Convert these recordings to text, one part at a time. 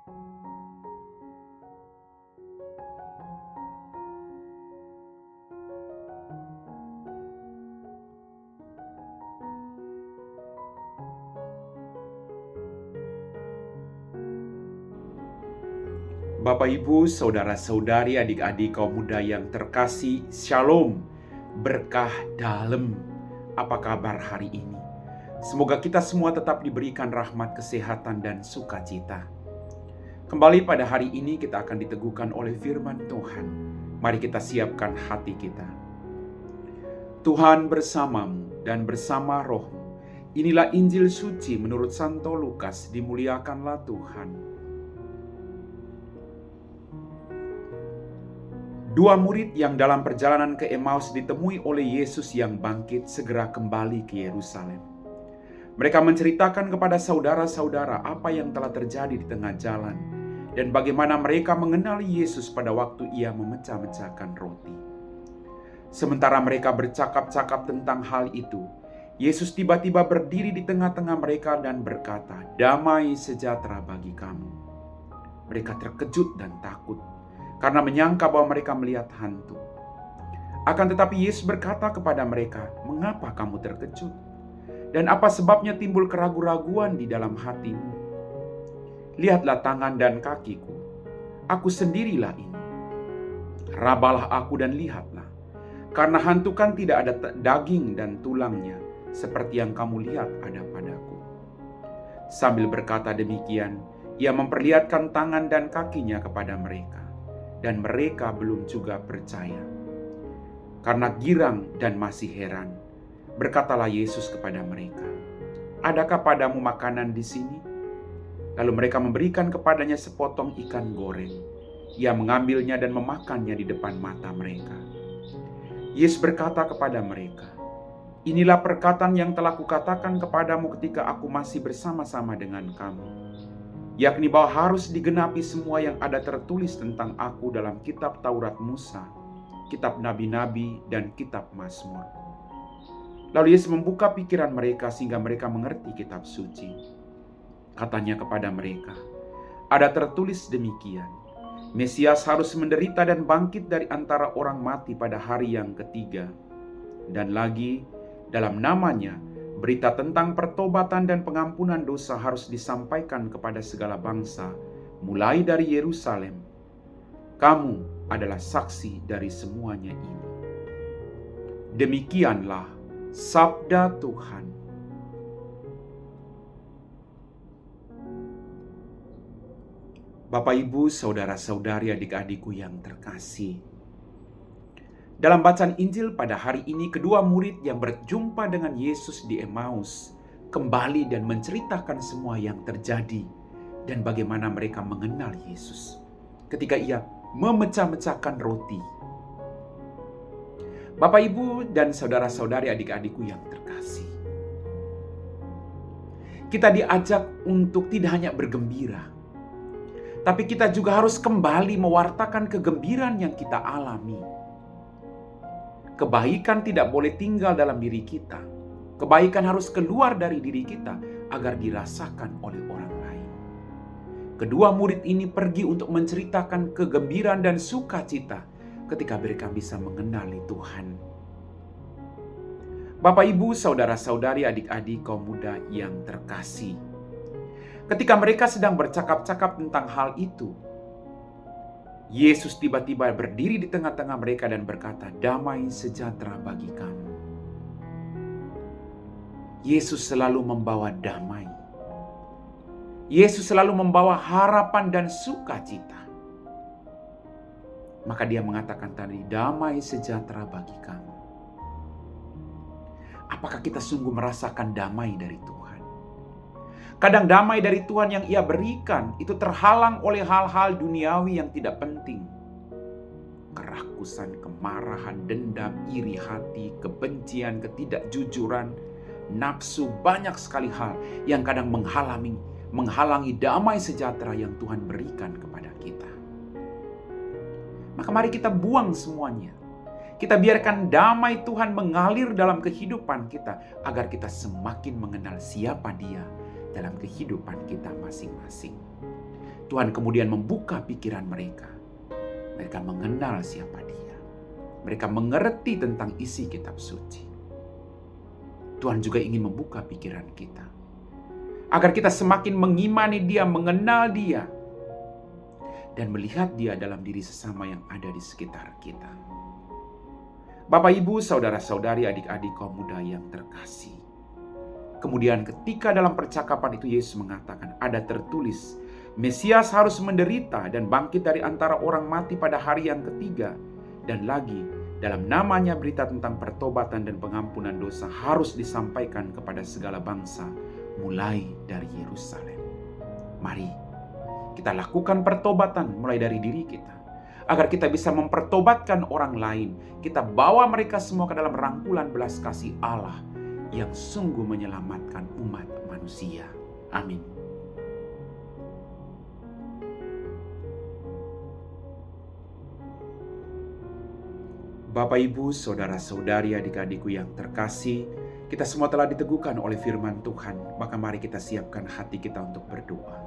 Bapak, Ibu, saudara-saudari, adik-adik kaum muda yang terkasih, Shalom, berkah dalam. Apa kabar hari ini? Semoga kita semua tetap diberikan rahmat, kesehatan, dan sukacita. Kembali pada hari ini kita akan diteguhkan oleh firman Tuhan. Mari kita siapkan hati kita. Tuhan bersamamu dan bersama rohmu. Inilah Injil suci menurut Santo Lukas, dimuliakanlah Tuhan. Dua murid yang dalam perjalanan ke Emmaus ditemui oleh Yesus yang bangkit segera kembali ke Yerusalem. Mereka menceritakan kepada saudara-saudara apa yang telah terjadi di tengah jalan dan bagaimana mereka mengenali Yesus pada waktu ia memecah-mecahkan roti. Sementara mereka bercakap-cakap tentang hal itu, Yesus tiba-tiba berdiri di tengah-tengah mereka dan berkata, "Damai sejahtera bagi kamu." Mereka terkejut dan takut karena menyangka bahwa mereka melihat hantu. Akan tetapi Yesus berkata kepada mereka, "Mengapa kamu terkejut? Dan apa sebabnya timbul keraguan-raguan di dalam hatimu? Lihatlah tangan dan kakiku. Aku sendirilah ini. Rabalah aku dan lihatlah. Karena hantu kan tidak ada daging dan tulangnya, seperti yang kamu lihat ada padaku." Sambil berkata demikian, ia memperlihatkan tangan dan kakinya kepada mereka. Dan mereka belum juga percaya. Karena girang dan masih heran, berkatalah Yesus kepada mereka, "Adakah padamu makanan di sini?" Lalu mereka memberikan kepadanya sepotong ikan goreng. Ia mengambilnya dan memakannya di depan mata mereka. Yesus berkata kepada mereka, "Inilah perkataan yang telah kukatakan kepadamu ketika aku masih bersama-sama dengan kamu, yakni bahwa harus digenapi semua yang ada tertulis tentang aku dalam kitab Taurat Musa, kitab Nabi-Nabi, dan kitab Mazmur." Lalu Yesus membuka pikiran mereka sehingga mereka mengerti kitab suci. Katanya kepada mereka, "Ada tertulis demikian, Mesias harus menderita dan bangkit dari antara orang mati pada hari yang ketiga. Dan lagi, dalam namanya, berita tentang pertobatan dan pengampunan dosa harus disampaikan kepada segala bangsa, mulai dari Yerusalem. Kamu adalah saksi dari semuanya ini." Demikianlah sabda Tuhan. Bapak, Ibu, saudara-saudari, adik-adikku yang terkasih. Dalam bacaan Injil pada hari ini, kedua murid yang berjumpa dengan Yesus di Emmaus kembali dan menceritakan semua yang terjadi dan bagaimana mereka mengenal Yesus ketika ia memecah-mecahkan roti. Bapak, Ibu, dan saudara-saudari, adik-adikku yang terkasih, kita diajak untuk tidak hanya bergembira, tapi kita juga harus kembali mewartakan kegembiraan yang kita alami. Kebaikan tidak boleh tinggal dalam diri kita. Kebaikan harus keluar dari diri kita agar dirasakan oleh orang lain. Kedua murid ini pergi untuk menceritakan kegembiraan dan sukacita ketika mereka bisa mengenali Tuhan. Bapak, Ibu, saudara-saudari, adik-adik kaum muda yang terkasih, ketika mereka sedang bercakap-cakap tentang hal itu, Yesus tiba-tiba berdiri di tengah-tengah mereka dan berkata, "Damai sejahtera bagi kamu." Yesus selalu membawa damai. Yesus selalu membawa harapan dan sukacita. Maka dia mengatakan tadi, "Damai sejahtera bagi kamu." Apakah kita sungguh merasakan damai dari Tuhan? Kadang damai dari Tuhan yang ia berikan itu terhalang oleh hal-hal duniawi yang tidak penting. Kerakusan, kemarahan, dendam, iri hati, kebencian, ketidakjujuran, nafsu, banyak sekali hal yang kadang menghalangi damai sejahtera yang Tuhan berikan kepada kita. Maka mari kita buang semuanya. Kita biarkan damai Tuhan mengalir dalam kehidupan kita agar kita semakin mengenal siapa Dia dalam kehidupan kita masing-masing. Tuhan kemudian membuka pikiran mereka. Mereka mengenal siapa Dia. Mereka mengerti tentang isi kitab suci. Tuhan juga ingin membuka pikiran kita, agar kita semakin mengimani Dia, mengenal Dia, dan melihat Dia dalam diri sesama yang ada di sekitar kita. Bapak, Ibu, saudara-saudari, adik-adik kaum muda yang terkasih. Kemudian ketika dalam percakapan itu Yesus mengatakan, ada tertulis, Mesias harus menderita dan bangkit dari antara orang mati pada hari yang ketiga. Dan lagi, dalam namanya berita tentang pertobatan dan pengampunan dosa harus disampaikan kepada segala bangsa, mulai dari Yerusalem. Mari kita lakukan pertobatan mulai dari diri kita, agar kita bisa mempertobatkan orang lain. Kita bawa mereka semua ke dalam rangkulan belas kasih Allah yang sungguh menyelamatkan umat manusia. Amin. Bapak, Ibu, saudara-saudari, adik-adikku yang terkasih, kita semua telah diteguhkan oleh firman Tuhan, maka mari kita siapkan hati kita untuk berdoa.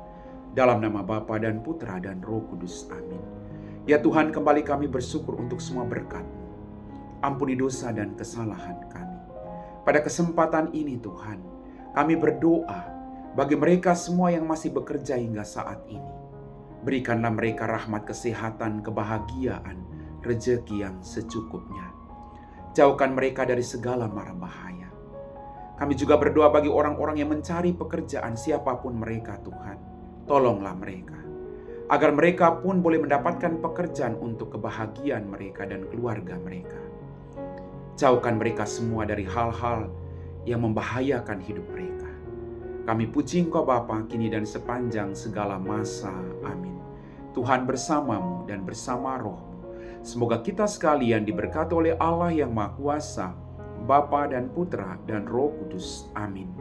Dalam nama Bapa dan Putra dan Roh Kudus, amin. Ya Tuhan, kembali kami bersyukur untuk semua berkat. Ampuni dosa dan kesalahan kami. Pada kesempatan ini Tuhan, kami berdoa bagi mereka semua yang masih bekerja hingga saat ini. Berikanlah mereka rahmat kesehatan, kebahagiaan, rezeki yang secukupnya. Jauhkan mereka dari segala mara bahaya. Kami juga berdoa bagi orang-orang yang mencari pekerjaan, siapapun mereka Tuhan. Tolonglah mereka, agar mereka pun boleh mendapatkan pekerjaan untuk kebahagiaan mereka dan keluarga mereka. Jauhkan mereka semua dari hal-hal yang membahayakan hidup mereka. Kami puji Engkau Bapa, kini dan sepanjang segala masa. Amin. Tuhan bersamamu dan bersama Roh. Semoga kita sekalian diberkati oleh Allah yang Maha Kuasa, Bapa dan Putra dan Roh Kudus. Amin.